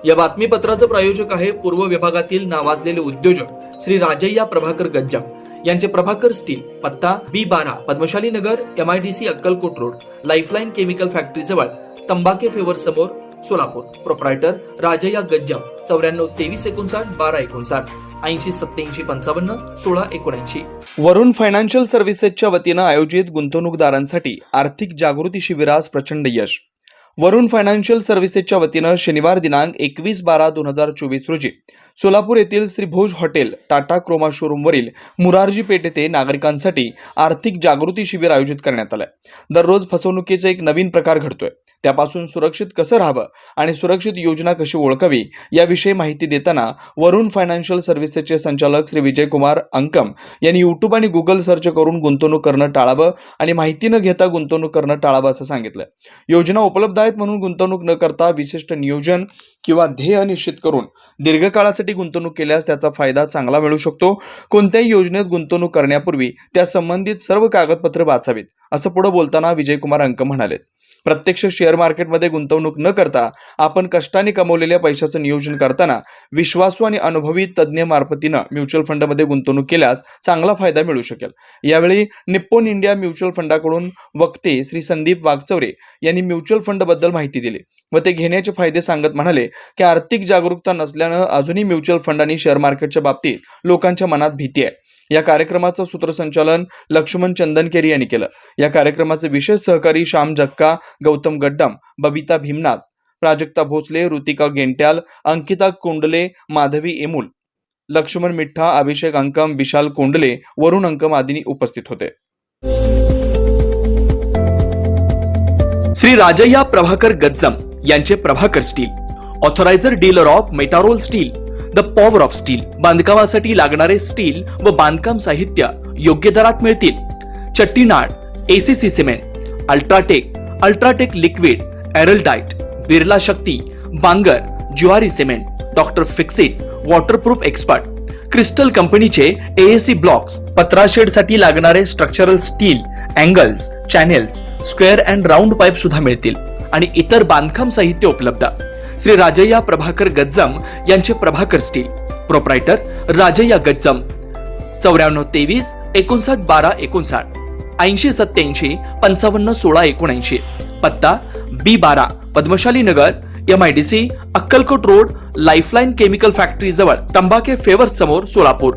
या बातमीपत्राचं प्रायोजक आहे पूर्व विभागातील नावाजलेले उद्योजक श्री राजय्या प्रभाकर गज्जाम यांचे प्रभाकर स्टील, पत्ता B12 पद्मशाली नगर, MIDC Akkalkot road, lifeline chemical factory जवळ, तंबाके फेवर समोर, सोलापूर. प्रोप्रायटर राजय्या गज्जाम 94 23 59 12 59 80 87 55 16 79. वरुण फायनान्शियल सर्व्हिसेसच्या वतीनं आयोजित गुंतवणूकदारांसाठी आर्थिक जागृती शिबिरास प्रचंड यश. वरुण फायनान्शियल सर्व्हिसेसच्या वतीनं शनिवार दिनांक 21/12/2024 रोजी सोलापूर येथील श्री भोज हॉटेल टाटा क्रोमा शोरूमवरील मुरारजी पेठ येथे नागरिकांसाठी आर्थिक जागृती शिबिर आयोजित करण्यात आलंय. दररोज फसवणुकीचा एक नवीन प्रकार घडतोय, त्यापासून सुरक्षित कसं राहावं आणि सुरक्षित योजना कशी ओळखावी याविषयी माहिती देताना वरुण फायनान्शियल सर्व्हिसेसचे संचालक श्री विजयकुमार अंकम यांनी यूट्यूब आणि गुगल सर्च करून गुंतवणूक करणं टाळावं आणि माहिती न घेता गुंतवणूक करणं टाळावं असं सांगितलं. योजना उपलब्ध आहेत म्हणून गुंतवणूक न करता विशिष्ट नियोजन किंवा ध्येय निश्चित करून दीर्घकाळासाठी गुंतवणूक केल्यास त्याचा फायदा चांगला मिळू शकतो. कोणत्याही योजनेत गुंतवणूक करण्यापूर्वी त्या संबंधित सर्व कागदपत्रे वाचावीत असं पुढे बोलताना विजयकुमार अंकम म्हणाले. प्रत्यक्ष शेअर मार्केटमध्ये गुंतवणूक न करता आपण कष्टाने कमवलेल्या पैशाचं नियोजन करताना विश्वासू आणि अनुभवी तज्ज्ञ मार्फतीनं म्युच्युअल फंडमध्ये गुंतवणूक केल्यास चांगला फायदा मिळू शकेल. यावेळी निप्पॉन इंडिया म्युच्युअल फंडाकडून वक्ते श्री संदीप वागचौरे यांनी म्युच्युअल फंडबद्दल माहिती दिली व ते घेण्याचे फायदे सांगत म्हणाले की आर्थिक जागरूकता नसल्यानं अजूनही म्युच्युअल फंड आणि शेअर मार्केटच्या बाबतीत लोकांच्या मनात भीती आहे. या कार्यक्रमाचं सूत्रसंचालन लक्ष्मण चंदनकेरी यांनी केलं. या कार्यक्रमाचे विशेष सहकारी श्याम जक्का, गौतम गड्डम, बबिता भीमनाथ, प्राजक्ता भोसले, ऋतिका गेंट्याल, अंकिता कोंडले, माधवी एमुल, लक्ष्मण मिठ्ठा, अभिषेक अंकम, विशाल कोंडले, वरुण अंकम आदी उपस्थित होते. श्री राजय्या प्रभाकर गज्जाम यांचे Prabhakar steel, authoriser dealer of मेटारोल steel, the power of steel. बांधकामासाठी लागणारे स्टील व बांधकाम साहित्य योग्य दरात मिळतील. Chettinad, ACC cement, UltraTech liquid, Araldite, Birla Shakti, Bangur, Zuari cement, doctor Fixit, waterproof expert, Crystal कंपनीचे AAC ब्लॉक्स, पत्रा शेडसाठी लागणारे structural steel, angles, channels, square and round pipe सुद्धा मिळतील आणि इतर बांधकाम साहित्य उपलब्ध. श्री राजय्या प्रभाकर गज्जाम यांचे प्रभाकर स्टील. प्रोप्रायटर राजय्या गज्जाम 94 23 59 12 59 80 87 55 16 79. पत्ता B12 पद्मशाली नगर, MIDC Akkalkot road, lifeline chemical factory जवळ, तंबाके फेवर समोर, सोलापूर.